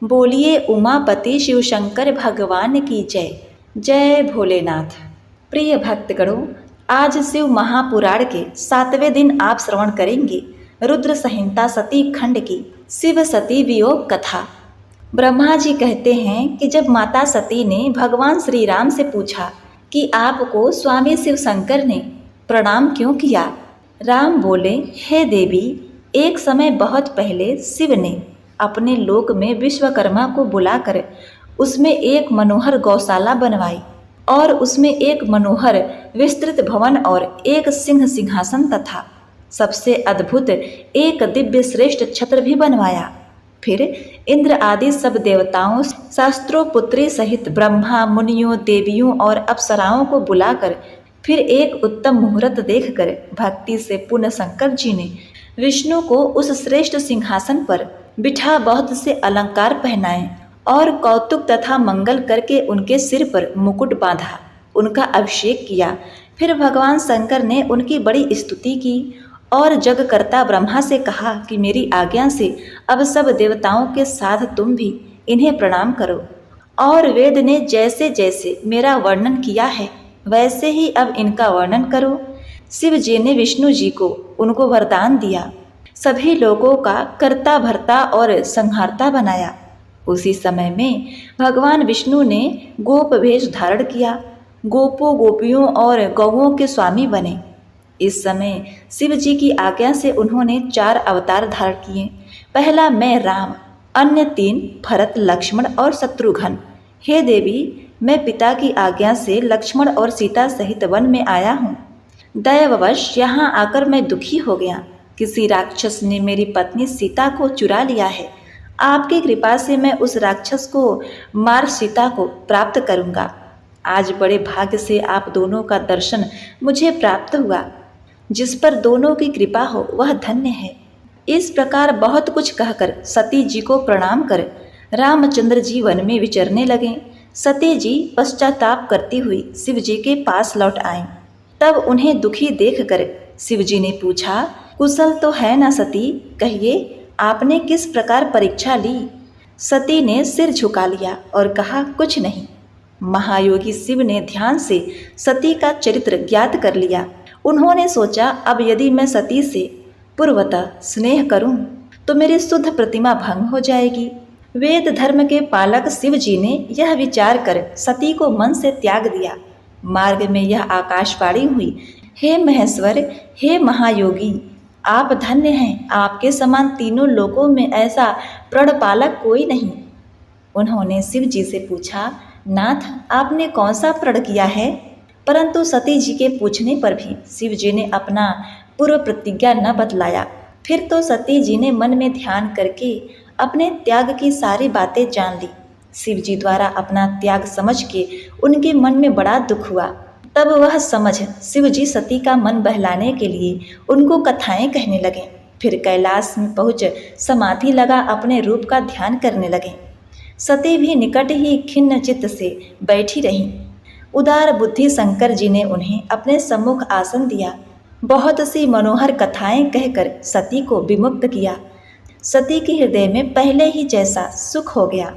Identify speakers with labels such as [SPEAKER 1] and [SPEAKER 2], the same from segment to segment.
[SPEAKER 1] बोलिए उमापति शिव शंकर भगवान की जय। जय भोलेनाथ। प्रिय भक्तगणों, आज शिव महापुराण के 7वें दिन आप श्रवण करेंगे रुद्र संहिता सती खंड की शिव सती वियोग कथा। ब्रह्मा जी कहते हैं कि जब माता सती ने भगवान श्री राम से पूछा कि आपको स्वामी शिव शंकर ने प्रणाम क्यों किया, राम बोले, हे देवी, एक समय बहुत पहले शिव ने अपने लोक में विश्वकर्मा को बुलाकर उसमें एक मनोहर गौशाला बनवाई और उसमें एक मनोहर विस्तृत भवन और एक सिंह सिंहासन तथा सबसे अद्भुत एक दिव्य श्रेष्ठ छत्र भी बनवाया। फिर इंद्र आदि सब देवताओं, शास्त्रों पुत्री सहित ब्रह्मा, मुनियों, देवियों और अप्सराओं को बुलाकर फिर एक उत्तम मुहूर्त देखकर भक्ति से पुनः शंकर जी ने विष्णु को उस श्रेष्ठ सिंहासन पर बिठा बहुत से अलंकार पहनाए और कौतुक तथा मंगल करके उनके सिर पर मुकुट बांधा, उनका अभिषेक किया। फिर भगवान शंकर ने उनकी बड़ी स्तुति की और जगकर्ता ब्रह्मा से कहा कि मेरी आज्ञा से अब सब देवताओं के साथ तुम भी इन्हें प्रणाम करो। और वेद ने जैसे जैसे मेरा वर्णन किया है वैसे ही अब इनका वर्णन करो। शिव जी ने विष्णु जी को उनको वरदान दिया, सभी लोगों का कर्ता भर्ता और संहारता बनाया। उसी समय में भगवान विष्णु ने गोप वेश धारण किया, गोपों गोपियों और गौओं के स्वामी बने। इस समय शिव जी की आज्ञा से उन्होंने 4 अवतार धारण किए। पहला मैं राम, अन्य 3 भरत, लक्ष्मण और शत्रुघ्न। हे देवी, मैं पिता की आज्ञा से लक्ष्मण और सीता सहित वन में आया हूँ। दैववश यहाँ आकर मैं दुखी हो गया। किसी राक्षस ने मेरी पत्नी सीता को चुरा लिया है। आपकी कृपा से मैं उस राक्षस को मार सीता को प्राप्त करूँगा। आज बड़े भाग्य से आप दोनों का दर्शन मुझे प्राप्त हुआ। जिस पर दोनों की कृपा हो वह धन्य है। इस प्रकार बहुत कुछ कहकर सती जी को प्रणाम कर रामचंद्र जी वन में विचरने लगे। सती जी पश्चाताप करती हुई शिव जी के पास लौट आईं। तब उन्हें दुखी देखकर शिव जी ने पूछा, कुशल तो है ना सती? कहिए, आपने किस प्रकार परीक्षा ली? सती ने सिर झुका लिया और कहा, कुछ नहीं। महायोगी शिव ने ध्यान से सती का चरित्र ज्ञात कर लिया। उन्होंने सोचा, अब यदि मैं सती से पूर्वतः स्नेह करूं तो मेरी शुद्ध प्रतिमा भंग हो जाएगी। वेद धर्म के पालक शिव जी ने यह विचार कर सती को मन से त्याग दिया। मार्ग में यह आकाशवाणी हुई, हे महेश्वर, हे महायोगी, आप धन्य हैं। आपके समान तीनों लोकों में ऐसा प्रणपालक कोई नहीं। उन्होंने शिव जी से पूछा, नाथ, आपने कौन सा प्रण किया है? परंतु सती जी के पूछने पर भी शिव जी ने अपना पूर्व प्रतिज्ञा न बतलाया। फिर तो सती जी ने मन में ध्यान करके अपने त्याग की सारी बातें जान ली। शिव जी द्वारा अपना त्याग समझ के उनके मन में बड़ा दुख हुआ। तब वह समझ शिव जी सती का मन बहलाने के लिए उनको कथाएं कहने लगे। फिर कैलाश में पहुँच समाधि लगा अपने रूप का ध्यान करने लगे। सती भी निकट ही खिन्न चित्त से बैठी रहीं। उदार बुद्धि शंकर जी ने उन्हें अपने सम्मुख आसन दिया। बहुत सी मनोहर कथाएं कहकर सती को विमुक्त किया। सती के हृदय में पहले ही जैसा सुख हो गया।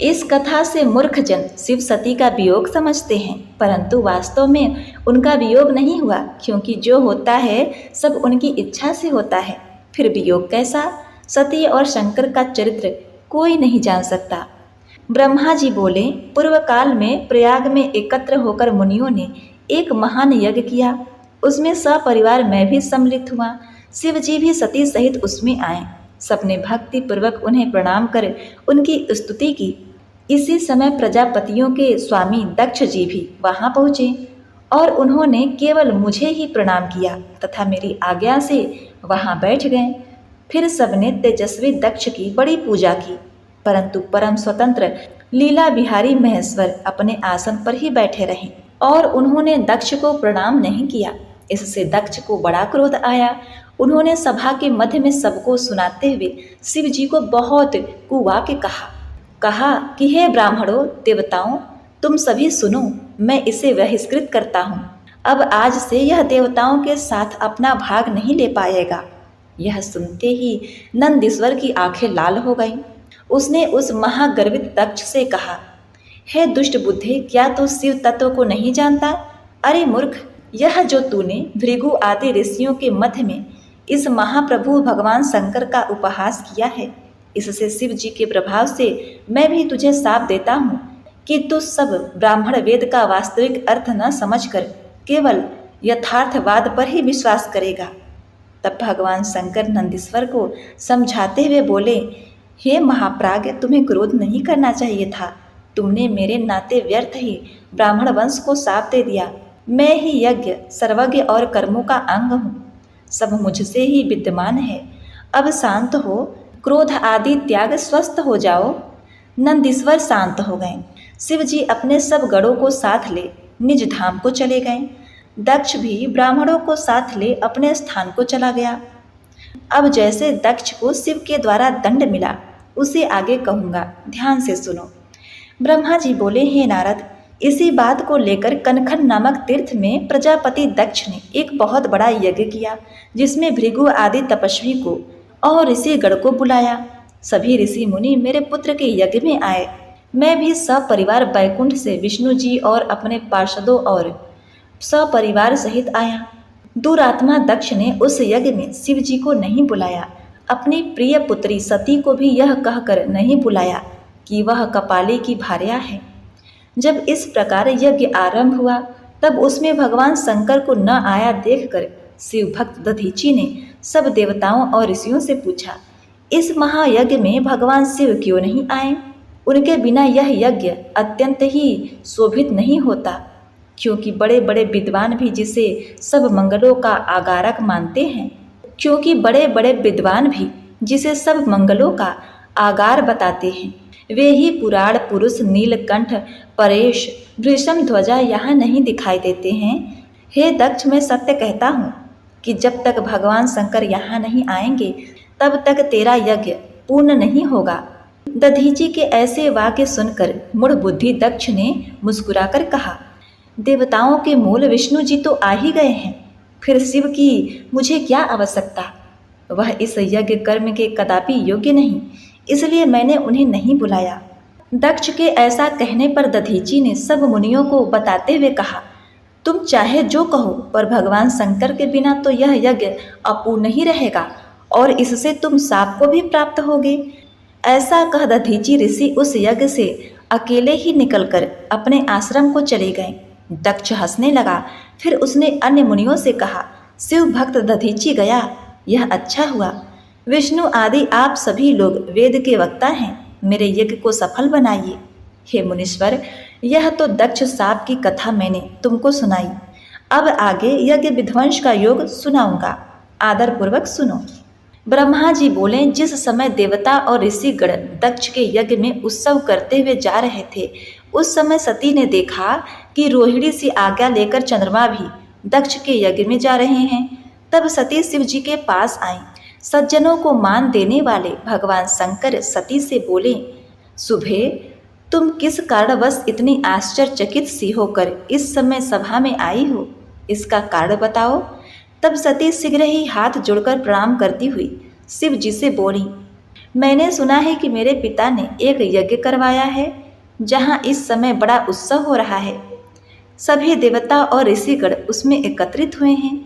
[SPEAKER 1] इस कथा से मूर्ख जन शिव सती का वियोग समझते हैं, परंतु वास्तव में उनका वियोग नहीं हुआ, क्योंकि जो होता है सब उनकी इच्छा से होता है। फिर वियोग कैसा? सती और शंकर का चरित्र कोई नहीं जान सकता। ब्रह्मा जी बोले, पूर्व काल में प्रयाग में एकत्र होकर मुनियों ने एक महान यज्ञ किया। उसमें सपरिवार मैं भी सम्मिलित हुआ। शिव जी भी सती सहित उसमें आए। सबने भक्ति पूर्वक उन्हें प्रणाम कर उनकी स्तुति की। इसी समय प्रजापतियों के स्वामी दक्ष जी भी वहां पहुँचे और उन्होंने केवल मुझे ही प्रणाम किया तथा मेरी आज्ञा से वहां बैठ गए। फिर सबने तेजस्वी दक्ष की बड़ी पूजा की, परंतु परम स्वतंत्र लीला बिहारी महेश्वर अपने आसन पर ही बैठे रहे और उन्होंने दक्ष को प्रणाम नहीं किया। इससे दक्ष को बड़ा क्रोध आया। उन्होंने सभा के मध्य में सबको सुनाते हुए शिव जी को बहुत कुवा के कहा कि हे ब्राह्मणों, देवताओं, तुम सभी सुनो, मैं इसे बहिष्कृत करता हूँ। अब आज से यह देवताओं के साथ अपना भाग नहीं ले पाएगा। यह सुनते ही नंदीश्वर की आंखें लाल हो गईं। उसने उस महागर्वित दक्ष से कहा, हे दुष्ट बुद्धे, क्या तू शिव तत्व को नहीं जानता? अरे मूर्ख, यह जो तूने भृगु आदि ऋषियों के मध्य में इस महाप्रभु भगवान शंकर का उपहास किया है, इससे शिव जी के प्रभाव से मैं भी तुझे शाप देता हूँ कि तू सब ब्राह्मण वेद का वास्तविक अर्थ न समझकर केवल यथार्थवाद पर ही विश्वास करेगा। तब भगवान शंकर नंदीश्वर को समझाते हुए बोले, हे महाप्राज्ञ, तुम्हें क्रोध नहीं करना चाहिए था। तुमने मेरे नाते व्यर्थ ही ब्राह्मण वंश को शाप दे दिया। मैं ही यज्ञ, सर्वज्ञ और कर्मों का अंग हूँ। सब मुझसे ही विद्यमान है। अब शांत हो, क्रोध आदि त्याग, स्वस्थ हो जाओ। नंदीश्वर शांत हो गए। शिव जी अपने सब गणों को साथ ले निज धाम को चले गए। दक्ष भी ब्राह्मणों को साथ ले अपने स्थान को चला गया। अब जैसे दक्ष को शिव के द्वारा दंड मिला, उसे आगे कहूँगा, ध्यान से सुनो। ब्रह्मा जी बोले, हे नारद, इसी बात को लेकर कनखन नामक तीर्थ में प्रजापति दक्ष ने एक बहुत बड़ा यज्ञ किया, जिसमें भृगु आदि तपस्वी को और ऋषिगण को बुलाया। सभी ऋषि मुनि मेरे पुत्र के यज्ञ में आए। मैं भी सपरिवार बैकुंठ से विष्णु जी और अपने पार्षदों और सपरिवार सहित आया। दुरात्मा दक्ष ने उस यज्ञ में शिव जी को नहीं बुलाया। अपनी प्रिय पुत्री सती को भी यह कहकर नहीं बुलाया कि वह कपाली की भार्या है। जब इस प्रकार यज्ञ आरंभ हुआ, तब उसमें भगवान शंकर को न आया देखकर शिव भक्त दधीची ने सब देवताओं और ऋषियों से पूछा, इस महायज्ञ में भगवान शिव क्यों नहीं आए? उनके बिना यह यज्ञ अत्यंत ही शोभित नहीं होता, क्योंकि बड़े बड़े विद्वान भी जिसे सब मंगलों का आगारक मानते हैं, आगार बताते हैं, वे ही पुराण पुरुष नीलकंठ, परेश, वृषम ध्वजा यहाँ नहीं दिखाई देते हैं। हे दक्ष, मैं सत्य कहता हूँ कि जब तक भगवान शंकर यहाँ नहीं आएंगे, तब तक तेरा यज्ञ पूर्ण नहीं होगा। दधीची के ऐसे वाक्य सुनकर मूढ़ बुद्धि दक्ष ने मुस्कुराकर कहा, देवताओं के मूल विष्णु जी तो आ ही गए हैं, फिर शिव की मुझे क्या आवश्यकता? वह इस यज्ञ कर्म के कदापि योग्य नहीं, इसलिए मैंने उन्हें नहीं बुलाया। दक्ष के ऐसा कहने पर दधीची ने सब मुनियों को बताते हुए कहा, तुम चाहे जो कहो, पर भगवान शंकर के बिना तो यह यज्ञ अपूर्ण ही रहेगा और इससे तुम शाप को भी प्राप्त होगे। ऐसा कह दधीची ऋषि उस यज्ञ से अकेले ही निकलकर अपने आश्रम को चले गए। दक्ष हंसने लगा। फिर उसने अन्य मुनियों से कहा, शिव भक्त दधीची गया, यह अच्छा हुआ। विष्णु आदि आप सभी लोग वेद के वक्ता हैं, मेरे यज्ञ को सफल बनाइए। हे मुनीश्वर, यह तो दक्ष साप की कथा मैंने तुमको सुनाई। अब आगे यज्ञ विध्वंस का योग सुनाऊंगा, आदर पूर्वक सुनो। ब्रह्मा जी बोले, जिस समय देवता और ऋषिगण दक्ष के यज्ञ में उत्सव करते हुए जा रहे थे, उस समय सती ने देखा कि रोहिणी सी आज्ञा लेकर चंद्रमा भी दक्ष के यज्ञ में जा रहे हैं। तब सती शिव जी के पास आई। सज्जनों को मान देने वाले भगवान शंकर सती से बोले, सुभे, तुम किस कारणवश इतनी आश्चर्यचकित सी होकर इस समय सभा में आई हो, इसका कारण बताओ। तब सती शीघ्र ही हाथ जोड़कर प्रणाम करती हुई शिव जी से बोली, मैंने सुना है कि मेरे पिता ने एक यज्ञ करवाया है, जहाँ इस समय बड़ा उत्सव हो रहा है। सभी देवता और ऋषिगण उसमें एकत्रित हुए हैं।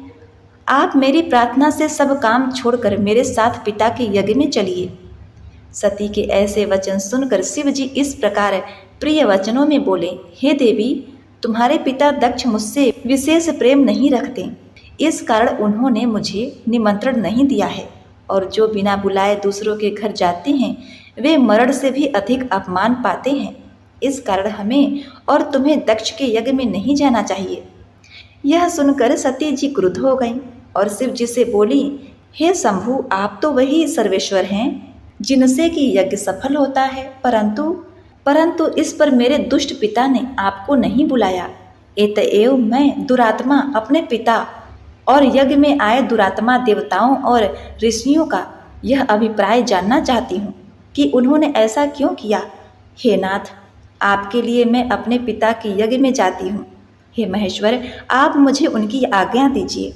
[SPEAKER 1] आप मेरी प्रार्थना से सब काम छोड़कर मेरे साथ पिता के यज्ञ में चलिए। सती के ऐसे वचन सुनकर शिव जी इस प्रकार प्रिय वचनों में बोले, हे देवी, तुम्हारे पिता दक्ष मुझसे विशेष प्रेम नहीं रखते, इस कारण उन्होंने मुझे निमंत्रण नहीं दिया है, और जो बिना बुलाए दूसरों के घर जाते हैं, वे मरण से भी अधिक अपमान पाते हैं। इस कारण हमें और तुम्हें दक्ष के यज्ञ में नहीं जाना चाहिए। यह सुनकर सती जी क्रुद्ध हो गईं और शिव जी से बोली, हे शंभु, आप तो वही सर्वेश्वर हैं जिनसे कि यज्ञ सफल होता है, परंतु इस पर मेरे दुष्ट पिता ने आपको नहीं बुलाया। एतएव मैं दुरात्मा अपने पिता और यज्ञ में आए दुरात्मा देवताओं और ऋषियों का यह अभिप्राय जानना चाहती हूँ कि उन्होंने ऐसा क्यों किया। हे नाथ, आपके लिए मैं अपने पिता के यज्ञ में जाती हूँ। हे महेश्वर, आप मुझे उनकी आज्ञा दीजिए।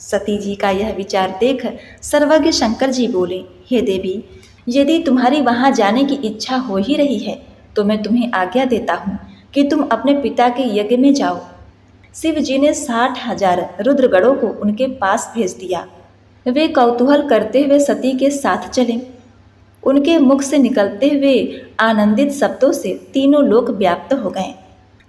[SPEAKER 1] सती जी का यह विचार देख सर्वज्ञ शंकर जी बोले, हे देवी, यदि तुम्हारी वहाँ जाने की इच्छा हो ही रही है तो मैं तुम्हें आज्ञा देता हूँ कि तुम अपने पिता के यज्ञ में जाओ। शिव जी ने 60,000 रुद्रगणों को उनके पास भेज दिया। वे कौतूहल करते हुए सती के साथ चले। उनके मुख से निकलते हुए आनंदित शब्दों से तीनों लोक व्याप्त हो गए।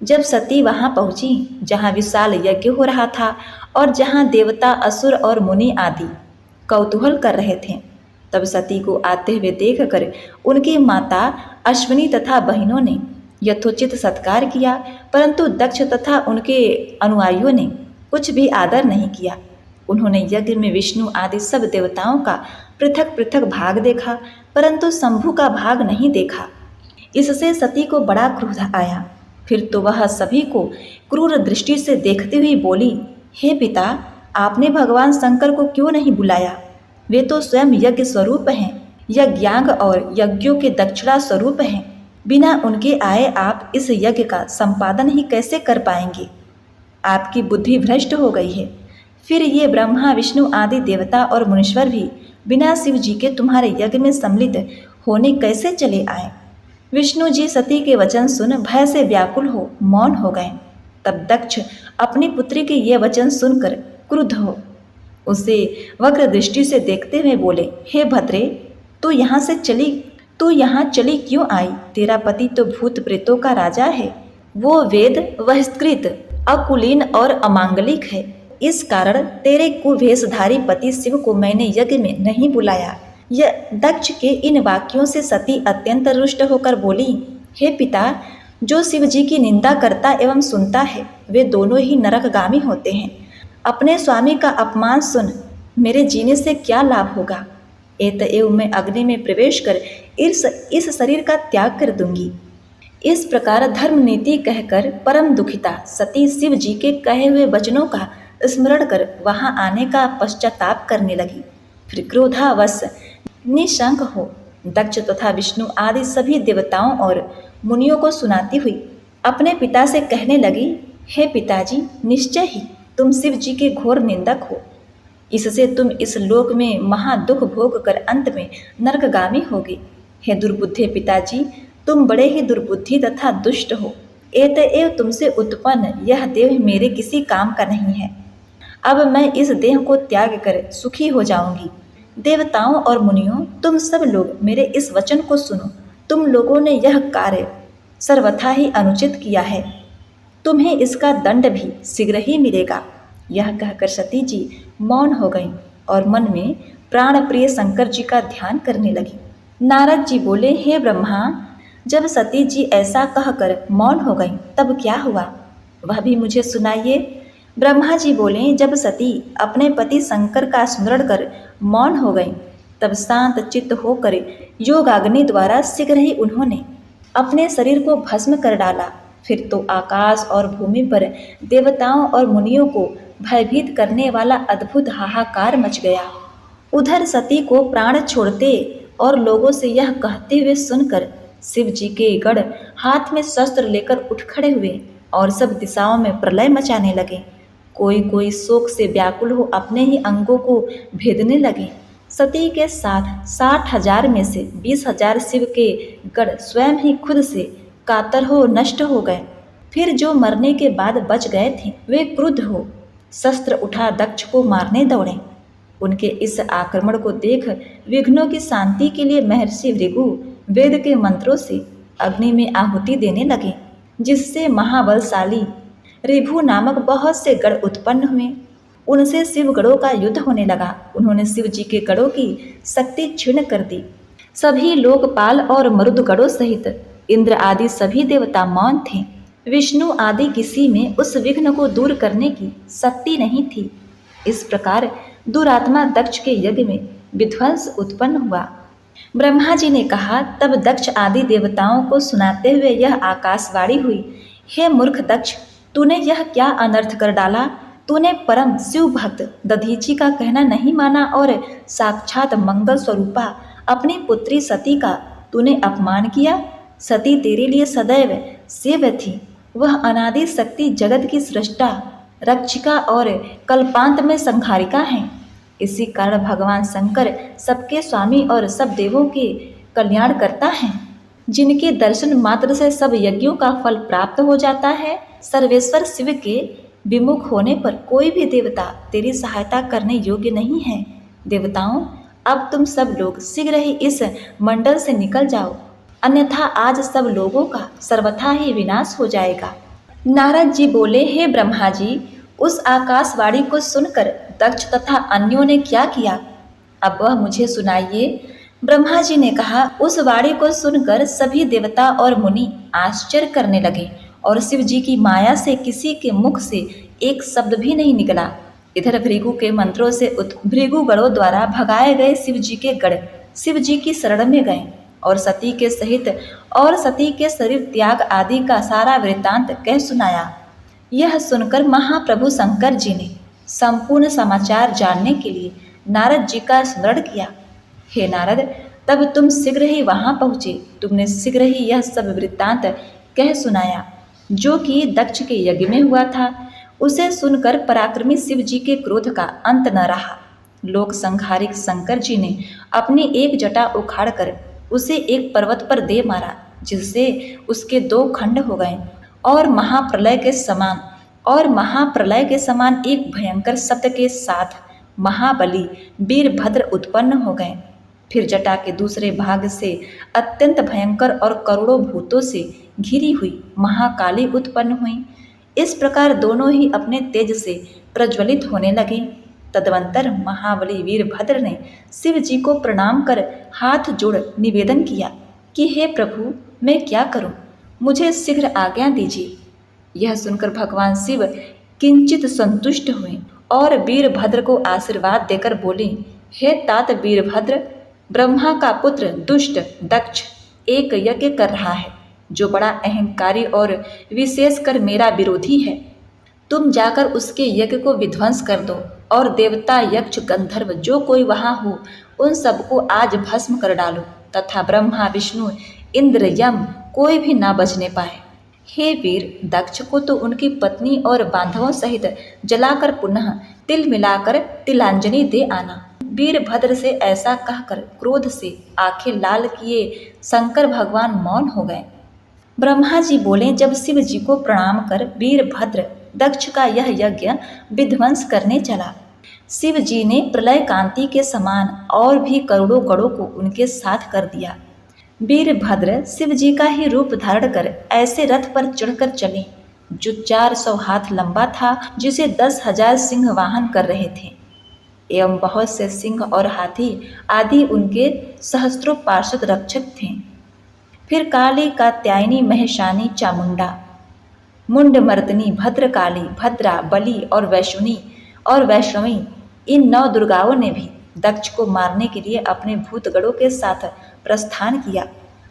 [SPEAKER 1] जब सती वहां पहुंची जहां विशाल यज्ञ हो रहा था और जहां देवता, असुर और मुनि आदि कौतूहल कर रहे थे, तब सती को आते हुए देखकर उनकी माता अश्विनी तथा बहनों ने यथोचित सत्कार किया, परंतु दक्ष तथा उनके अनुयायियों ने कुछ भी आदर नहीं किया। उन्होंने यज्ञ में विष्णु आदि सब देवताओं का पृथक पृथक भाग देखा, परंतु शंभु का भाग नहीं देखा। इससे सती को बड़ा क्रोध आया। फिर तो वह सभी को क्रूर दृष्टि से देखते हुए बोली, हे पिता, आपने भगवान शंकर को क्यों नहीं बुलाया? वे तो स्वयं यज्ञ स्वरूप हैं, यज्ञांग और यज्ञों के दक्षिणा स्वरूप हैं। बिना उनके आए आप इस यज्ञ का संपादन ही कैसे कर पाएंगे? आपकी बुद्धि भ्रष्ट हो गई है। फिर ये ब्रह्मा, विष्णु आदि देवता और मुनीश्वर भी बिना शिव जी के तुम्हारे यज्ञ में सम्मिलित होने कैसे चले आए? विष्णु जी सती के वचन सुन भय से व्याकुल हो मौन हो गए। तब दक्ष अपनी पुत्री के ये वचन सुनकर क्रुद्ध हो उसे वक्र दृष्टि से देखते हुए बोले, हे भद्रे, तू यहाँ चली क्यों आई? तेरा पति तो भूत प्रेतों का राजा है। वो वेद बहिष्कृत, अकुलीन और अमांगलिक है। इस कारण तेरे कुवेशधारी पति शिव को मैंने यज्ञ में नहीं बुलाया। यह दक्ष के इन वाक्यों से सती अत्यंत रुष्ट होकर बोली, हे पिता, जो शिव जी की निंदा करता एवं सुनता है वे दोनों ही नरकगामी होते हैं। अपने स्वामी का अपमान सुन मेरे जीने से क्या लाभ होगा? एतएव मैं अग्नि में प्रवेश कर इस शरीर का त्याग कर दूंगी। इस प्रकार धर्म नीति कहकर परम दुखिता सती शिव जी के कहे हुए वचनों का स्मरण कर वहां आने का पश्चाताप करने लगी। फिर क्रोधावश निशंक हो दक्ष तथा विष्णु आदि सभी देवताओं और मुनियों को सुनाती हुई अपने पिता से कहने लगी, हे पिताजी, निश्चय ही तुम शिव जी के घोर निंदक हो। इससे तुम इस लोक में महादुख भोग कर अंत में नरकगामी होगे। हे दुर्बुद्धे पिताजी, तुम बड़े ही दुर्बुद्धि तथा दुष्ट हो। एतएव तुमसे उत्पन्न यह देह मेरे किसी काम का नहीं है। अब मैं इस देह को त्याग कर सुखी हो जाऊंगी। देवताओं और मुनियों, तुम सब लोग मेरे इस वचन को सुनो। तुम लोगों ने यह कार्य सर्वथा ही अनुचित किया है। तुम्हें इसका दंड भी शीघ्र ही मिलेगा। यह कहकर सती जी मौन हो गईं और मन में प्राण प्रिय शंकर जी का ध्यान करने लगी। नारद जी बोले, हे ब्रह्मा, जब सती जी ऐसा कहकर मौन हो गईं तब क्या हुआ, वह भी मुझे सुनाइए। ब्रह्मा जी बोले, जब सती अपने पति शंकर का स्मरण कर मौन हो गईं तब शांत चित्त होकर योगाग्नि द्वारा शीघ्र ही उन्होंने अपने शरीर को भस्म कर डाला। फिर तो आकाश और भूमि पर देवताओं और मुनियों को भयभीत करने वाला अद्भुत हाहाकार मच गया। उधर सती को प्राण छोड़ते और लोगों से यह कहते हुए सुनकर शिव जी के गढ़ हाथ में शस्त्र लेकर उठ खड़े हुए और सब दिशाओं में प्रलय मचाने लगे। कोई कोई शोक से व्याकुल हो अपने ही अंगों को भेदने लगे। सती के साथ 60,000 में से 20,000 शिव के गढ़ स्वयं ही खुद से कातर हो नष्ट हो गए। फिर जो मरने के बाद बच गए थे वे क्रुद्ध हो शस्त्र उठा दक्ष को मारने दौड़े। उनके इस आक्रमण को देख विघ्नों की शांति के लिए महर्षि भृगु वेद के मंत्रों से अग्नि में आहुति देने लगे, जिससे महाबलशाली ऋभु नामक बहुत से गढ़ उत्पन्न हुए। उनसे शिव गढ़ों का युद्ध होने लगा। उन्होंने शिव जी के गढ़ों की शक्ति क्षीण कर दी। सभी लोकपाल और मरुद गढ़ों सहित इंद्र आदि सभी देवता मौन थे। विष्णु आदि किसी में उस विघ्न को दूर करने की शक्ति नहीं थी। इस प्रकार दुरात्मा दक्ष के यज्ञ में विध्वंस उत्पन्न हुआ। ब्रह्मा जी ने कहा, तब दक्ष आदि देवताओं को सुनाते हुए यह आकाशवाणी हुई, हे मूर्ख दक्ष, तूने यह क्या अनर्थ कर डाला? तूने परम शिव भक्त दधीची का कहना नहीं माना और साक्षात मंगल स्वरूपा अपनी पुत्री सती का तूने अपमान किया। सती तेरे लिए सदैव सेव्य थी। वह अनादि शक्ति जगत की सृष्टा, रक्षिका और कल्पांत में संहारिका है। इसी कारण भगवान शंकर सबके स्वामी और सब देवों के कल्याण करता है, जिनके दर्शन मात्र से सब यज्ञों का फल प्राप्त हो जाता है। सर्वेश्वर शिव के विमुख होने पर कोई भी देवता तेरी सहायता करने योग्य नहीं है। देवताओं, अब तुम सब लोग शीघ्र ही इस मंडल से निकल जाओ, अन्यथा आज सब लोगों का सर्वथा ही विनाश हो जाएगा। नारद जी बोले, हे ब्रह्मा जी, उस आकाशवाणी को सुनकर दक्ष तथा अन्यों ने क्या किया, अब वह मुझे सुनाइए। ब्रह्मा जी ने कहा, उस वाणी को सुनकर सभी देवता और मुनि आश्चर्य करने लगे और शिव जी की माया से किसी के मुख से एक शब्द भी नहीं निकला। इधर भृगु के मंत्रों से भृगु गणों द्वारा भगाए गए शिव जी के गण शिव जी की शरण में गए और सती के सहित और सती के शरीर त्याग आदि का सारा वृत्तांत कह सुनाया। यह सुनकर महाप्रभु शंकर जी ने संपूर्ण समाचार जानने के लिए नारद जी का स्मरण किया। हे नारद, तब तुम शीघ्र ही वहां पहुँचे। तुमने शीघ्र ही यह सब वृत्तांत कह सुनाया जो कि दक्ष के यज्ञ में हुआ था। उसे सुनकर पराक्रमी शिव जी के क्रोध का अंत न रहा। लोक संहारिक शंकर जी ने अपनी एक जटा उखाड़कर उसे एक पर्वत पर दे मारा, जिससे उसके दो खंड हो गए और महाप्रलय के समान एक भयंकर शब्द के साथ महाबली वीरभद्र उत्पन्न हो गए। फिर जटा के दूसरे भाग से अत्यंत भयंकर और करोड़ों भूतों से घिरी हुई महाकाली उत्पन्न हुई। इस प्रकार दोनों ही अपने तेज से प्रज्वलित होने लगे। तदनंतर महाबली वीरभद्र ने शिव जी को प्रणाम कर हाथ जोड़ निवेदन किया कि हे प्रभु, मैं क्या करूं, मुझे शीघ्र आज्ञा दीजिए। यह सुनकर भगवान शिव किंचित संतुष्ट हुए और वीरभद्र को आशीर्वाद देकर बोले, हे तात वीरभद्र, ब्रह्मा का पुत्र दुष्ट दक्ष एक यज्ञ कर रहा है जो बड़ा अहंकारी और विशेषकर मेरा विरोधी है। तुम जाकर उसके यज्ञ को विध्वंस कर दो और देवता यक्ष गंधर्व जो कोई वहां हो उन सबको आज भस्म कर डालो तथा ब्रह्मा विष्णु इंद्र यम कोई भी ना बचने पाए। हे वीर, दक्ष को तो उनकी पत्नी और बांधवों सहित जलाकर पुनः तिल मिलाकर तिलांजलि दे आना। वीरभद्र से ऐसा कहकर क्रोध से आंखें लाल किए शंकर भगवान मौन हो गए। ब्रह्मा जी बोले, जब शिव जी को प्रणाम कर वीरभद्र दक्ष का यह यज्ञ विध्वंस करने चला, शिव जी ने प्रलय कांति के समान और भी करोड़ों गणों को उनके साथ कर दिया। वीरभद्र शिव जी का ही रूप धारण कर ऐसे रथ पर चढ़कर चले जो 400 हाथ लंबा था, जिसे 10,000 सिंह वाहन कर रहे थे एवं बहुत से सिंह और हाथी आदि उनके सहस्त्रों पार्षद रक्षक थे। फिर काली, कात्यायनी, महेशानी, चामुंडा, मुंडमर्दनी, भद्रकाली, भद्रा, बली और वैष्णवी इन 9 दुर्गाओं ने भी दक्ष को मारने के लिए अपने भूतगणों के साथ प्रस्थान किया।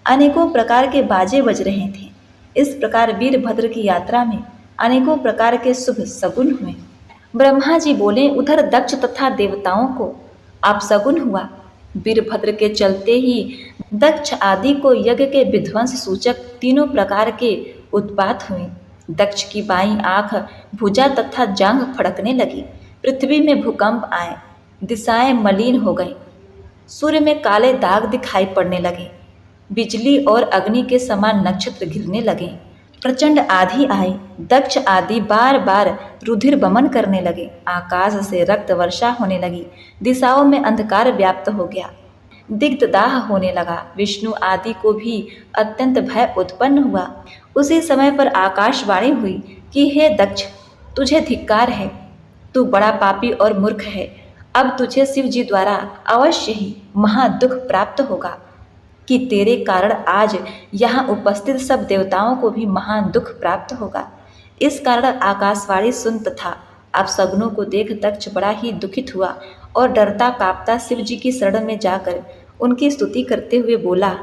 [SPEAKER 1] अनेकों प्रकार के बाजे बज रहे थे। इस प्रकार वीरभद्र की यात्रा में अनेकों प्रकार के शुभ सगुन हुए। ब्रह्मा जी बोले, उधर दक्ष तथा देवताओं को अपशगुन हुआ। वीरभद्र के चलते ही दक्ष आदि को यज्ञ के विध्वंस सूचक 3 प्रकार के उत्पात हुए। दक्ष की बाईं आंख, भुजा तथा जांघ फड़कने लगी। पृथ्वी में भूकंप आए, दिशाएं मलिन हो गई, सूर्य में काले दाग दिखाई पड़ने लगे, बिजली और अग्नि के समान नक्षत्र गिरने लगे, प्रचंड आंधी आई, दक्ष आदि बार बार रुधिर बमन करने लगे, आकाश से रक्त वर्षा होने लगी, दिशाओं में अंधकार व्याप्त हो गया, दिग्धदाह होने लगा। विष्णु आदि को भी अत्यंत भय उत्पन्न हुआ। उसी समय पर आकाशवाणी हुई कि हे दक्ष, तुझे धिक्कार है, तू बड़ा पापी और मूर्ख है। अब तुझे शिव जी द्वारा अवश्य ही महादुख प्राप्त होगा कि तेरे कारण आज यहाँ उपस्थित सब देवताओं को भी महान दुख प्राप्त होगा। इस कारण आकाशवाणी सुन तथा अपशगुनों को देख दक्ष बड़ा ही दुखित हुआ और डरता कांपता शिव जी की शरण में जाकर उनकी स्तुति करते हुए बोला।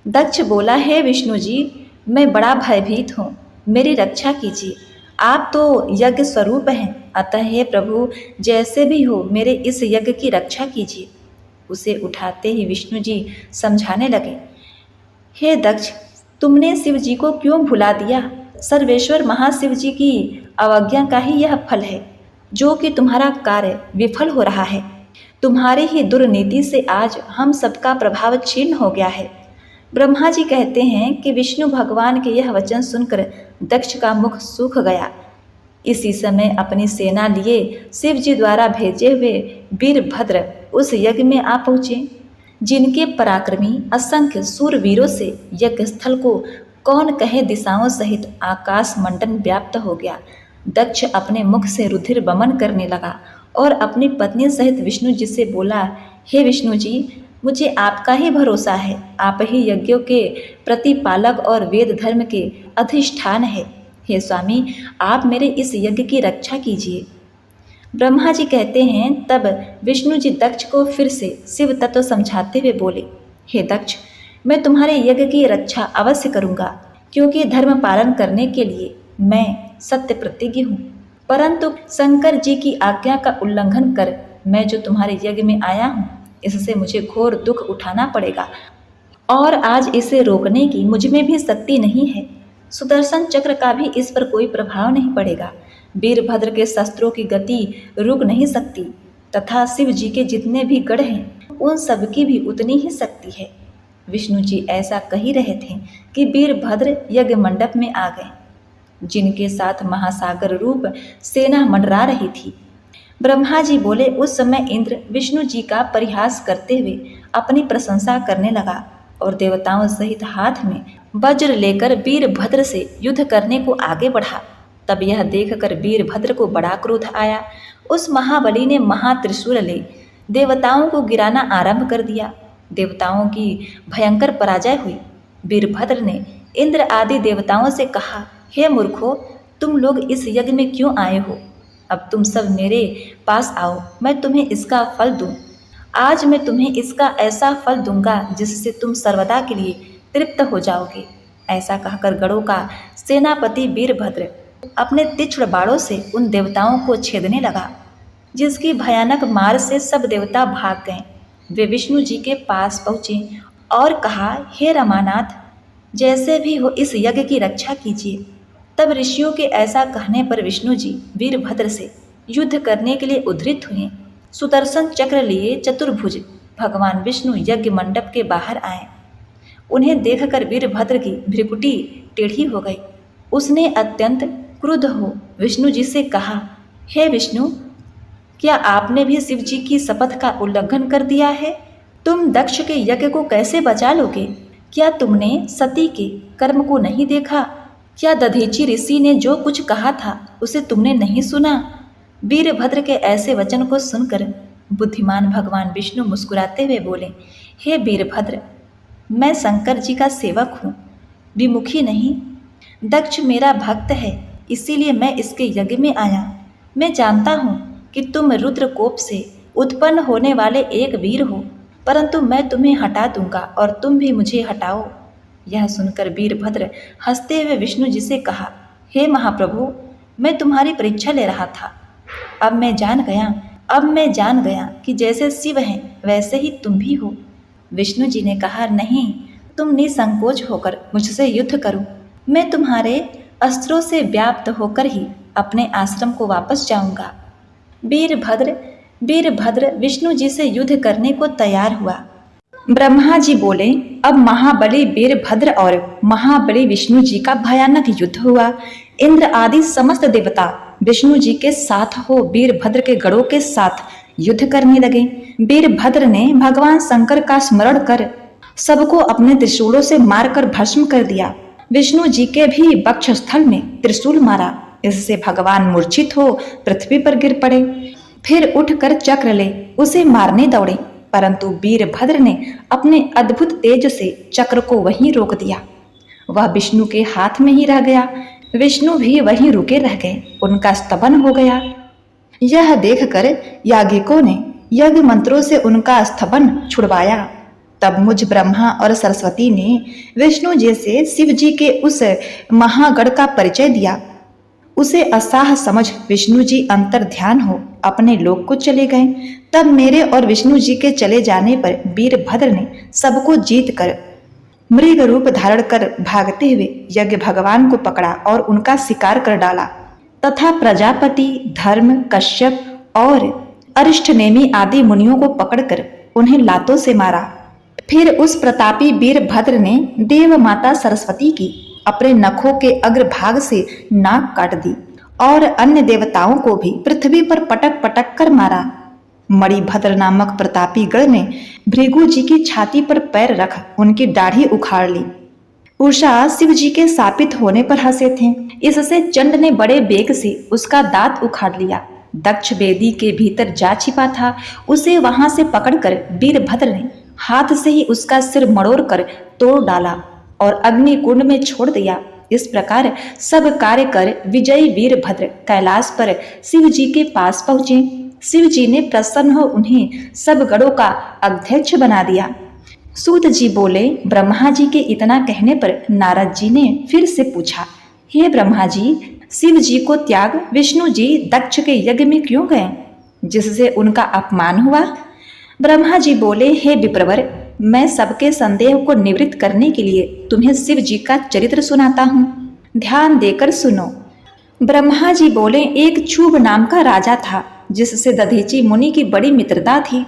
[SPEAKER 1] दक्ष बोला, हे विष्णु जी, मैं बड़ा भयभीत हूँ, मेरी रक्षा कीजिए। आप तो यज्ञ स्वरूप हैं, अतः हे प्रभु, जैसे भी हो मेरे इस यज्ञ की रक्षा कीजिए। उसे उठाते ही विष्णु जी समझाने लगे, हे दक्ष, तुमने शिव जी को क्यों भुला दिया? सर्वेश्वर महाशिव जी की अवज्ञा का ही यह फल है जो कि तुम्हारा कार्य विफल हो रहा है, तुम्हारी ही दुर्नीति से आज हम सबका प्रभाव क्षीण हो गया है। ब्रह्मा जी कहते हैं कि विष्णु भगवान के यह वचन सुनकर दक्ष का मुख सूख गया। इसी समय अपनी सेना लिए शिव जी द्वारा भेजे हुए वीरभद्र उस यज्ञ में आ पहुँचे, जिनके पराक्रमी असंख्य सूरवीरों से यज्ञ स्थल को कौन कहे दिशाओं सहित आकाश मंडन व्याप्त हो गया। दक्ष अपने मुख से रुधिर बमन करने लगा और अपनी पत्नी सहित विष्णु जी से बोला, हे विष्णु जी, मुझे आपका ही भरोसा है। आप ही यज्ञों के प्रतिपालक और वेद धर्म के अधिष्ठान है। हे स्वामी, आप मेरे इस यज्ञ की रक्षा कीजिए। ब्रह्मा जी कहते हैं, तब विष्णु जी दक्ष को फिर से शिव तत्व समझाते हुए बोले, हे दक्ष, मैं तुम्हारे यज्ञ की रक्षा अवश्य करूँगा, क्योंकि धर्म पालन करने के लिए मैं सत्य प्रतिज्ञ हूँ। परंतु शंकर जी की आज्ञा का उल्लंघन कर मैं जो तुम्हारे यज्ञ में आया हूँ, इससे मुझे घोर दुख उठाना पड़ेगा और आज इसे रोकने की मुझ में भी शक्ति नहीं है। सुदर्शन चक्र का भी इस पर कोई प्रभाव नहीं पड़ेगा। वीरभद्र के शस्त्रों की गति रुक नहीं सकती तथा शिव जी के जितने भी गढ़ हैं उन सब की भी उतनी ही शक्ति है। विष्णु जी ऐसा कह ही रहे थे कि वीरभद्र यज्ञ मंडप में आ गए, जिनके साथ महासागर रूप सेना मंडरा रही थी। ब्रह्मा जी बोले, उस समय इंद्र विष्णु जी का परिहास करते हुए अपनी प्रशंसा करने लगा और देवताओं सहित हाथ में वज्र लेकर वीरभद्र से युद्ध करने को आगे बढ़ा। तब यह देखकर वीरभद्र को बड़ा क्रोध आया। उस महाबली ने महात्रिशूल ले देवताओं को गिराना आरंभ कर दिया। देवताओं की भयंकर पराजय हुई। वीरभद्र ने इंद्र आदि देवताओं से कहा, हे मूर्खों, तुम लोग इस यज्ञ में क्यों आए हो? अब तुम सब मेरे पास आओ, मैं तुम्हें इसका फल दूं। आज मैं तुम्हें इसका ऐसा फल दूंगा जिससे तुम सर्वदा के लिए तृप्त हो जाओगे। ऐसा कहकर गणों का सेनापति वीरभद्र अपने तीक्ष्ण बाणों से उन देवताओं को छेदने लगा, जिसकी भयानक मार से सब देवता भाग गए। वे विष्णु जी के पास पहुँचे और कहा, हे रमानाथ, जैसे भी हो इस यज्ञ की रक्षा कीजिए। तब ऋषियों के ऐसा कहने पर विष्णु जी वीरभद्र से युद्ध करने के लिए उद्धृत हुए। सुदर्शन चक्र लिए चतुर्भुज भगवान विष्णु यज्ञ मंडप के बाहर आए। उन्हें देखकर वीरभद्र की भ्रिकुटी टेढ़ी हो गई। उसने अत्यंत क्रुद्ध हो विष्णु जी से कहा, हे विष्णु, क्या आपने भी शिव जी की शपथ का उल्लंघन कर दिया है? तुम दक्ष के यज्ञ को कैसे बचा लोगे? क्या तुमने सती के कर्म को नहीं देखा? क्या दधीचि ऋषि ने जो कुछ कहा था उसे तुमने नहीं सुना? वीरभद्र के ऐसे वचन को सुनकर बुद्धिमान भगवान विष्णु मुस्कुराते हुए बोले, हे वीरभद्र, मैं शंकर जी का सेवक हूँ, विमुखी नहीं। दक्ष मेरा भक्त है, इसीलिए मैं इसके यज्ञ में आया। मैं जानता हूँ कि तुम रुद्र कोप से उत्पन्न होने वाले एक वीर हो, परंतु मैं तुम्हें हटा दूंगा और तुम भी मुझे हटाओ। यह सुनकर वीरभद्र हंसते हुए विष्णु जी से कहा, हे महाप्रभु, मैं तुम्हारी परीक्षा ले रहा था। अब मैं जान गया कि जैसे शिव हैं वैसे ही तुम भी हो। विष्णु जी ने कहा, नहीं, तुम निसंकोच होकर मुझसे युद्ध करो। मैं तुम्हारे अस्त्रों से व्याप्त होकर ही अपने आश्रम को वापस जाऊंगा। वीरभद्र विष्णु जी से युद्ध करने को तैयार हुआ। ब्रह्मा जी बोले, अब महाबली वीरभद्र और महाबली विष्णु जी का भयानक युद्ध हुआ। इंद्र आदि समस्त देवता विष्णु जी के साथ हो वीरभद्र के गढ़ों के साथ युद्ध करने लगे। वीरभद्र ने भगवान शंकर का स्मरण कर सबको अपने त्रिशूलों से मारकर भस्म कर दिया। विष्णु जी के भी वक्षस्थल में त्रिशूल मारा। इससे भगवान मूर्छित हो पृथ्वी पर गिर पड़े। फिर उठकर चक्र ले उसे मारने दौड़े, परंतु वीरभद्र ने अपने अद्भुत तेज से चक्र को वहीं रोक दिया। वह विष्णु के हाथ में ही रह गया। विष्णु भी वहीं रुके रह गए, उनका स्तवन हो गया। यह देखकर याज्ञिकों ने यज्ञ मंत्रों से उनका स्तवन छुड़वाया। तब मुझ ब्रह्मा और सरस्वती ने विष्णु जी से शिव जी के उस महागढ़ का परिचय दिया। उसे असाह समझ विष्णु जी अंतर ध्यान हो अपने लोक को चले गए। तब मेरे और विष्णु जी के चले जाने पर वीरभद्र ने सबको जीत कर मृग रूप धारण कर भागते हुए यज्ञ भगवान को पकड़ा और उनका शिकार कर डाला तथा प्रजापति, धर्म, कश्यप और अरिष्टनेमि आदि मुनियों को पकड़कर उन्हें लातों से मारा। फिर उस प्रतापी वीरभद्र ने देव माता सरस्वती की अपने नखों के अग्रभाग से नाक काट दी और अन्य देवताओं को भी पृथ्वी पर पटक पटक कर मारा। मणिभद्र नामक प्रतापी गण ने भृगु जी की छाती पर पैर रख उनकी दाढ़ी उखाड़ ली। उषा शिव जी के शापित होने पर हंसे थे, इससे चंड ने बड़े बेग से उसका दांत उखाड़ लिया। दक्ष वेदी के भीतर जा छिपा था, उसे वहां से पकड़कर वीरभद्र ने हाथ से ही उसका सिर मड़ोड़ कर तोड़ डाला और अग्नि कुंड में छोड़ दिया। इस प्रकार सब कार्य कर विजयी वीरभद्र कैलाश पर शिव जी के पास पहुंचे। शिव जी ने प्रसन्न हो उन्हें सब गणों का अध्यक्ष बना दिया। सूत जी बोले, ब्रह्मा जी के इतना कहने पर नारद जी ने फिर से पूछा, हे ब्रह्मा जी, शिव जी को त्याग विष्णु जी दक्ष के यज्ञ में क्यों गए, जिससे उनका अपमान हुआ? ब्रह्मा जी बोले, हे विप्रवर, मैं सबके संदेह को निवृत्त करने के लिए तुम्हें शिव जी का चरित्र सुनाता हूँ, ध्यान देकर सुनो। ब्रह्मा जी बोले, एक क्षुभ नाम का राजा था जिससे दधीचि मुनि की बड़ी मित्रता थी।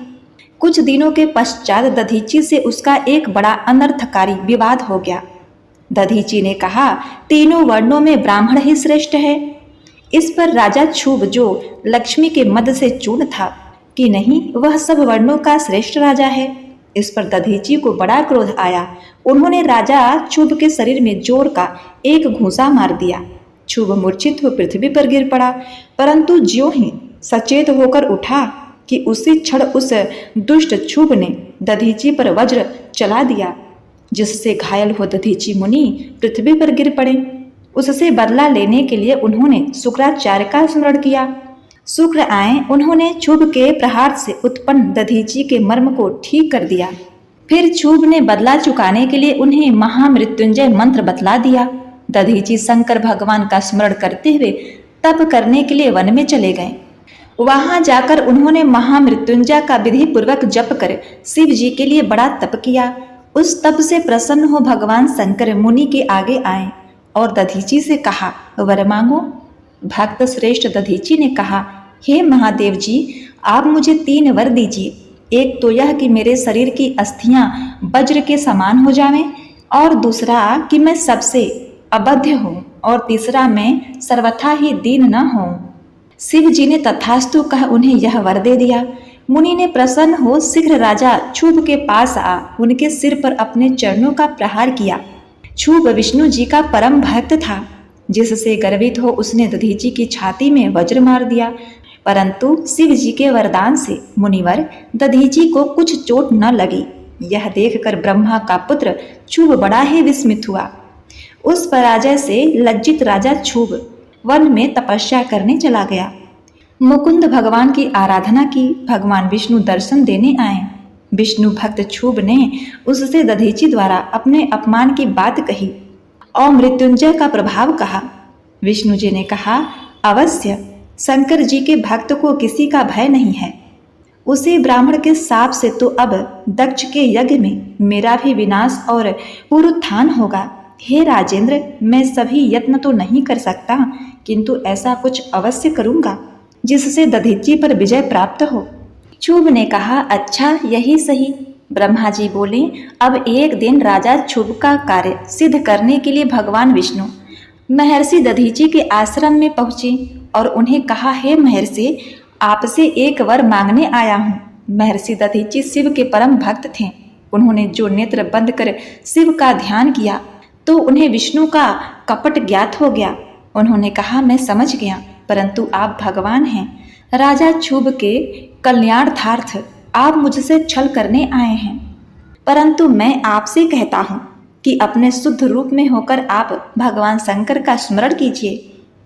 [SPEAKER 1] कुछ दिनों के पश्चात दधीचि से उसका एक बड़ा अनर्थकारी विवाद हो गया। दधीचि ने कहा, तीनों वर्णों में ब्राह्मण ही श्रेष्ठ है। इस पर राजा क्षुभ, जो लक्ष्मी के मद से चूर्ण था कि नहीं वह सब वर्णों का श्रेष्ठ राजा है, इस पर दधीचि को बड़ा क्रोध आया। उन्होंने राजा क्षुभ के शरीर में जोर का एक घूंसा मार दिया। क्षुभ मूर्छित हो पृथ्वी पर गिर पड़ा, परंतु ज्यों ही सचेत होकर उठा कि उसी क्षण उस दुष्ट क्षुभ ने दधीचि पर वज्र चला दिया, जिससे घायल हो दधीचि मुनि पृथ्वी पर गिर पड़े। उससे बदला लेने के लिए उन्होंने शुक्राचार्य का स्मरण किया। शुक्र आए, उन्होंने क्षुभ के प्रहार से उत्पन्न दधीचि के मर्म को ठीक कर दिया। फिर क्षुभ ने बदला चुकाने के लिए उन्हें महामृत्युंजय मंत्र बतला दिया। दधीचि शंकर भगवान का स्मरण करते हुए तप करने के लिए वन में चले गए। वहां जाकर उन्होंने महामृत्युंजय का विधि पूर्वक जप कर शिव जी के लिए बड़ा तप किया। उस तप से प्रसन्न हो भगवान शंकर मुनि के आगे आए और दधीचि से कहा, वर मांगो। भक्त श्रेष्ठ दधीचि ने कहा, हे महादेव जी, आप मुझे 3 वर दीजिए। एक तो यह कि मेरे शरीर की अस्थियां वज्र के समान हो जावें, और दूसरा कि मैं सबसे अबध्य हूँ, और तीसरा मैं सर्वथा ही दीन न हूँ। शिव जी ने तथास्तु कह उन्हें यह वर दे दिया। मुनि ने प्रसन्न हो शीघ्र राजा क्षुभ के पास आ उनके सिर पर अपने चरणों का प्रहार किया। क्षुभ विष्णु जी का परम भक्त था, जिससे गर्वित हो उसने दधीचि की छाती में वज्र मार दिया, परंतु शिव जी के वरदान से मुनिवर दधीचि को कुछ चोट न लगी। यह देखकर ब्रह्मा का पुत्र क्षुभ बड़ा ही विस्मित हुआ। उस पराजय से लज्जित राजा क्षुभ वन में तपस्या करने चला गया। मुकुंद भगवान की आराधना की। भगवान विष्णु दर्शन देने आए। विष्णु भक्त क्षुभ ने उससे दधीचि द्वारा अपने अपमान की बात कही और मृत्युंजय का प्रभाव कहा। विष्णु जी ने कहा, अवश्य शंकर जी के भक्त को किसी का भय नहीं है। उसे ब्राह्मण के शाप से तो अब दक्ष के यज्ञ में मेरा भी विनाश और पुनरुत्थान होगा। हे राजेंद्र, मैं सभी यत्न तो नहीं कर सकता, किंतु ऐसा कुछ अवश्य करूंगा जिससे दधीचि पर विजय प्राप्त हो। क्षुभ ने कहा, अच्छा यही सही। ब्रह्मा जी बोले, अब एक दिन राजा क्षुभ का कार्य सिद्ध करने के लिए भगवान विष्णु महर्षि दधीचि के आश्रम में पहुंचे और उन्हें कहा, हे महर्षि, आपसे एक वर मांगने आया हूँ। महर्षि दधीचि शिव के परम भक्त थे। उन्होंने जो नेत्र बंद कर शिव का ध्यान किया तो उन्हें विष्णु का कपट ज्ञात हो गया। उन्होंने कहा, मैं समझ गया, परंतु आप भगवान हैं। राजा क्षुभ के कल्याणार्थ आप मुझसे छल करने आए हैं, परंतु मैं आपसे कहता हूँ कि अपने शुद्ध रूप में होकर आप भगवान शंकर का स्मरण कीजिए।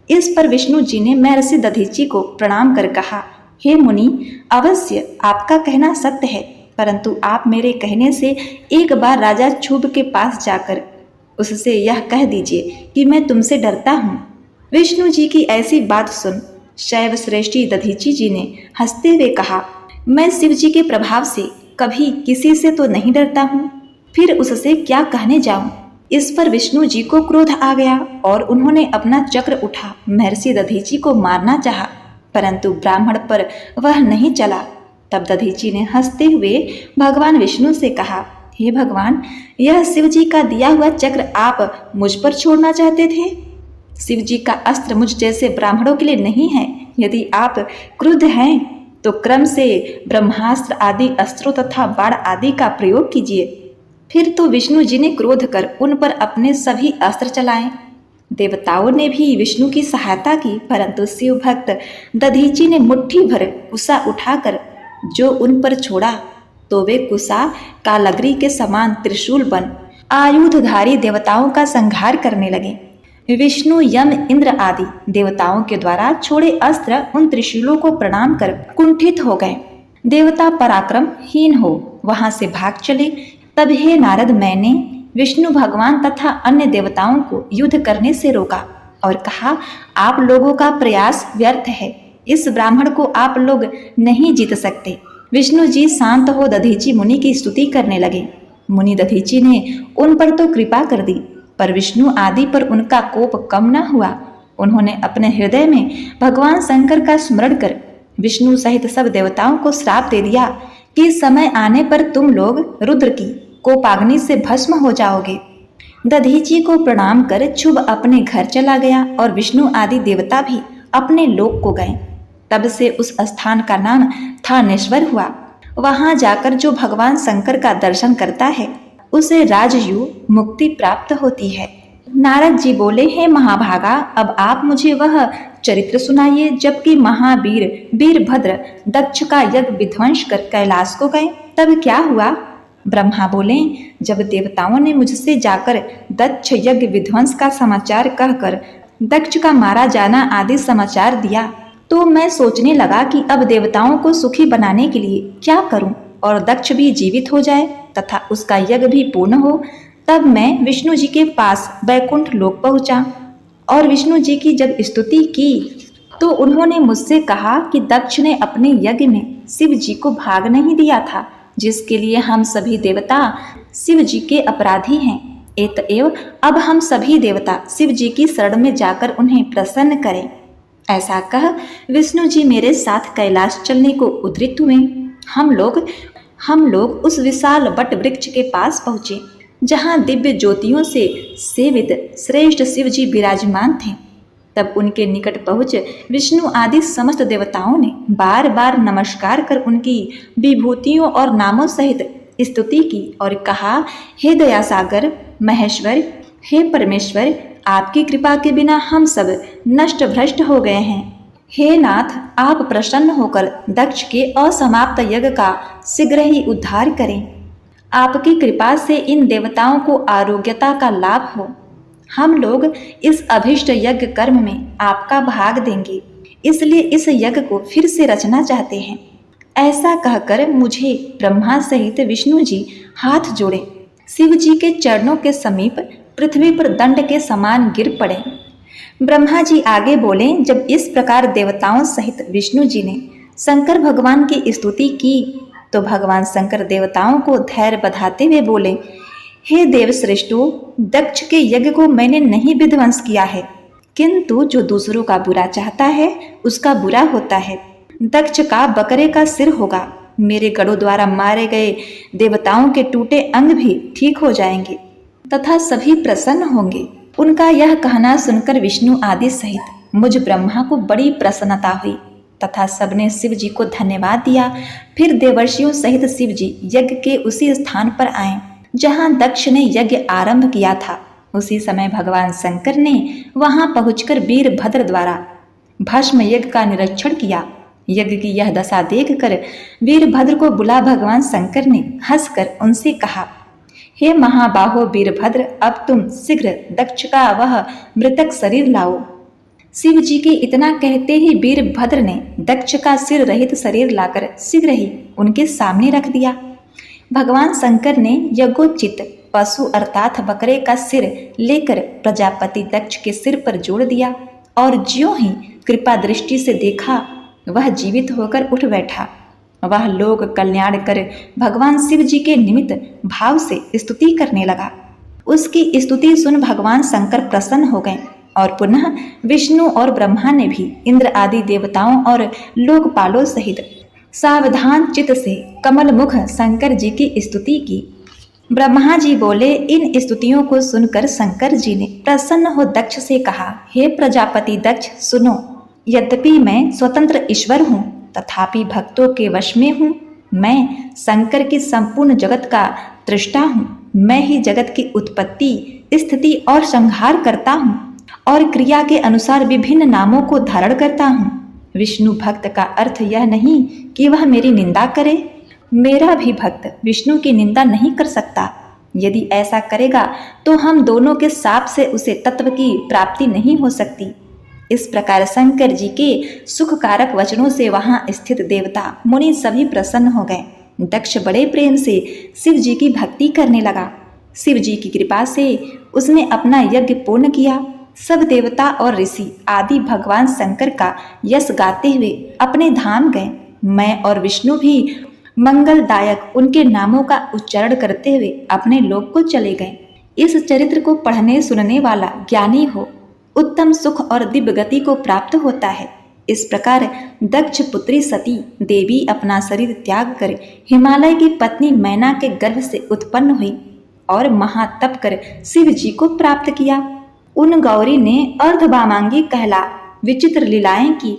[SPEAKER 1] इस पर विष्णु जी ने महर्षि दधीचि को प्रणाम कर कहा, हे मुनि, अवश्य आपका कहना सत्य है, परंतु आप मेरे कहने से एक बार राजा क्षुभ के पास जाकर उससे यह कह दीजिए कि मैं तुमसे डरता हूँ। विष्णु जी की ऐसी बात सुन शैव श्रेष्ठी दधीचि जी ने हंसते हुए कहा, मैं शिव जी के प्रभाव से कभी किसी से तो नहीं डरता हूँ, फिर उससे क्या कहने जाऊं। इस पर विष्णु जी को क्रोध आ गया और उन्होंने अपना चक्र उठा महर्षि दधीचि को मारना चाहा, परंतु ब्राह्मण पर वह नहीं चला। तब दधीची ने हंसते हुए भगवान विष्णु से कहा, हे भगवान, यह शिव जी का दिया हुआ चक्र आप मुझ पर छोड़ना चाहते थे? शिव जी का अस्त्र मुझ जैसे ब्राह्मणों के लिए नहीं है। यदि आप क्रुद्ध हैं तो क्रम से ब्रह्मास्त्र आदि अस्त्रों तथा बाण आदि का प्रयोग कीजिए। फिर तो विष्णु जी ने क्रोध कर उन पर अपने सभी अस्त्र चलाए। देवताओं ने भी विष्णु की सहायता की, परंतु शिव भक्त दधीची ने मुट्ठी भर कुसा उठाकर जो उन पर छोड़ा तो वे कुसा कालगरी के समान त्रिशूल बन आयुधधारी देवताओं का संहार करने लगे। विष्णु, यम, इंद्र आदि देवताओं के द्वारा छोड़े अस्त्र उन त्रिशूलों को प्रणाम कर कुंठित हो गए। देवता पराक्रमहीन हो वहां से भाग चले। तब हे नारद, मैंने विष्णु भगवान तथा अन्य देवताओं को युद्ध करने से रोका और कहा, आप लोगों का प्रयास व्यर्थ है। इस ब्राह्मण को आप लोग नहीं जीत सकते। विष्णु जी शांत हो दधीची मुनि की स्तुति करने लगे। मुनि दधीची ने उन पर तो कृपा कर दी, पर विष्णु आदि पर उनका कोप कम न हुआ। उन्होंने अपने हृदय में भगवान शंकर का स्मरण कर विष्णु सहित सब देवताओं को श्राप दे दिया कि समय आने पर तुम लोग रुद्र की कोपाग्नि से भस्म हो जाओगे। दधीची को प्रणाम कर शुभ अपने घर चला गया और विष्णु आदि देवता भी अपने लोक को गए। तब से उस स्थान का नाम थानेश्वर हुआ। वहां जाकर जो भगवान शंकर का दर्शन करता है उसे राजयु मुक्ति प्राप्त होती है। नारद जी बोले, हे महाभागा, अब आप मुझे वह चरित्र सुनाइए जबकि महावीर वीरभद्र दक्ष का यज्ञ विध्वंस कर कैलाश को गए तब क्या हुआ? ब्रह्मा बोले, जब देवताओं ने मुझसे जाकर दक्ष यज्ञ विध्वंस का समाचार कहकर दक्ष का मारा जाना आदि समाचार दिया तो मैं सोचने लगा कि अब देवताओं को सुखी बनाने के लिए क्या करूं और दक्ष भी जीवित हो जाए तथा उसका यज्ञ भी पूर्ण हो। तब मैं विष्णु जी के पास वैकुंठ लोक पहुंचा और विष्णु जी की जब स्तुति की तो उन्होंने मुझसे कहा कि दक्ष ने अपने यज्ञ में शिव जी को भाग नहीं दिया था, जिसके लिए हम सभी देवता शिव जी के अपराधी हैं। अतएव अब हम सभी देवता शिव जी की शरण में जाकर उन्हें प्रसन्न करें। ऐसा कह विष्णु जी मेरे साथ कैलाश चलने को उद्यत हुए। हम लोग उस विशाल वट वृक्ष के पास पहुँचे जहाँ दिव्य ज्योतियों से सेवित श्रेष्ठ शिव जी विराजमान थे। तब उनके निकट पहुँच विष्णु आदि समस्त देवताओं ने बार बार नमस्कार कर उनकी विभूतियों और नामों सहित स्तुति की और कहा, हे दयासागर महेश्वर, हे परमेश्वर, आपकी कृपा के बिना हम सब नष्ट भ्रष्ट हो गए हैं। हे नाथ, आप प्रसन्न होकर दक्ष के असमाप्त यज्ञ का शीघ्र ही उद्धार करें। आपकी कृपा से इन देवताओं को आरोग्यता का लाभ हो। हम लोग इस अभिष्ट यज्ञ कर्म में आपका भाग देंगे, इसलिए इस यज्ञ को फिर से रचना चाहते हैं। ऐसा कहकर मुझे ब्रह्मा सहित विष्णु जी हाथ जोड़े शिव जी के चरणों के समीप पृथ्वी पर दंड के समान गिर पड़े। ब्रह्मा जी आगे बोले, जब इस प्रकार देवताओं सहित विष्णु जी ने शंकर भगवान की स्तुति की तो भगवान शंकर देवताओं को धैर्य बधाते हुए बोले, हे देवश्रेष्ठों, दक्ष के यज्ञ को मैंने नहीं विध्वंस किया है, किंतु जो दूसरों का बुरा चाहता है उसका बुरा होता है। दक्ष का बकरे का सिर होगा। मेरे गढ़ों द्वारा मारे गए देवताओं के टूटे अंग भी ठीक हो जाएंगे तथा सभी प्रसन्न होंगे। उनका यह कहना सुनकर विष्णु आदि सहित मुझ ब्रह्मा को बड़ी प्रसन्नता हुई तथा सबने शिव जी को धन्यवाद दिया। फिर देवर्षियों सहित शिव जी यज्ञ के उसी स्थान पर आए जहाँ दक्ष ने यज्ञ आरंभ किया था। उसी समय भगवान शंकर ने वहां पहुंचकर वीरभद्र द्वारा भस्म यज्ञ का निरीक्षण किया। यज्ञ की यह दशा देखकर वीरभद्र को बुला भगवान शंकर ने हंसकर उनसे कहा, हे महाबाहो वीरभद्र, अब तुम शीघ्र दक्ष का वह मृतक शरीर लाओ। शिव जी के इतना कहते ही वीरभद्र ने दक्ष का सिर रहित शरीर लाकर शीघ्र ही उनके सामने रख दिया। भगवान शंकर ने यज्ञोचित पशु अर्थात बकरे का सिर लेकर प्रजापति दक्ष के सिर पर जोड़ दिया और ज्यों ही कृपा दृष्टि से देखा वह जीवित होकर उठ बैठा। वह लोक कल्याण कर भगवान शिव जी के निमित्त भाव से स्तुति करने लगा। उसकी स्तुति सुन भगवान शंकर प्रसन्न हो गए और पुनः विष्णु और ब्रह्मा ने भी इंद्र आदि देवताओं और लोकपालों सहित सावधान चित्त से कमल मुख शंकर जी की स्तुति की। ब्रह्मा जी बोले। इन स्तुतियों को सुनकर शंकर जी ने प्रसन्न हो दक्ष से कहा, हे प्रजापति दक्ष सुनो, यद्यपि मैं स्वतंत्र ईश्वर हूँ तथापि भक्तों के वश में हूँ। मैं शंकर की संपूर्ण जगत का दृष्टा हूँ। मैं ही जगत की उत्पत्ति, स्थिति और संहार करता हूँ और क्रिया के अनुसार विभिन्न नामों को धारण करता हूँ। विष्णु भक्त का अर्थ यह नहीं कि वह मेरी निंदा करे। मेरा भी भक्त विष्णु की निंदा नहीं कर सकता। यदि ऐसा करेगा तो हम दोनों के साप से उसे तत्व की प्राप्ति नहीं हो सकती। इस प्रकार शंकर जी के सुखकारक वचनों से वहां स्थित देवता मुनि सभी प्रसन्न हो गए। दक्ष बड़े प्रेम से शिव जी की भक्ति करने लगा। शिव जी की कृपा से उसने अपना यज्ञ पूर्ण किया। सब देवता और ऋषि आदि भगवान शंकर का यश गाते हुए अपने धाम गए। मैं और विष्णु भी मंगलदायक उनके नामों का उच्चारण करते हुए अपने लोक को चले गए। इस चरित्र को पढ़ने सुनने वाला ज्ञानी हो उत्तम सुख और दिव्य गति को प्राप्त होता है। इस प्रकार दक्ष पुत्री सती देवी अपना शरीर त्याग कर हिमालय की पत्नी मैना के गर्भ से उत्पन्न हुई और महातप कर शिव जी को प्राप्त किया। उन गौरी ने अर्धवामांगी कहला विचित्र लीलाएं की।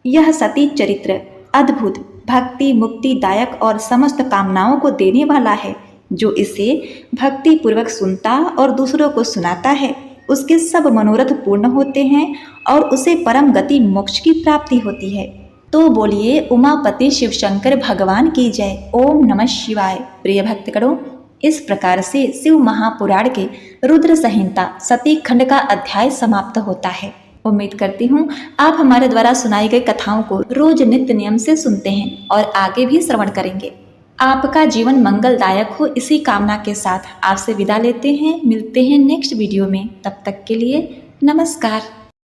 [SPEAKER 1] यह सती चरित्र अद्भुत, भक्ति मुक्तिदायक और समस्त कामनाओं को देने वाला है। जो इसे भक्ति पूर्वक सुनता और दूसरों को सुनाता है उसके सब मनोरथ पूर्ण होते हैं और उसे परम गति मोक्ष की प्राप्ति होती है। तो बोलिए उमापति शिव शंकर भगवान की जय। ओम नमः शिवाय। प्रिय भक्तगणों, इस प्रकार से शिव महापुराण के रुद्र संहिता सती खंड का अध्याय समाप्त होता है। उम्मीद करती हूँ आप हमारे द्वारा सुनाई गई कथाओं को रोज नित्य नियम से सुनते हैं और आगे भी श्रवण करेंगे। आपका जीवन मंगलदायक हो, इसी कामना के साथ आपसे विदा लेते हैं। मिलते हैं नेक्स्ट वीडियो में। तब तक के लिए नमस्कार।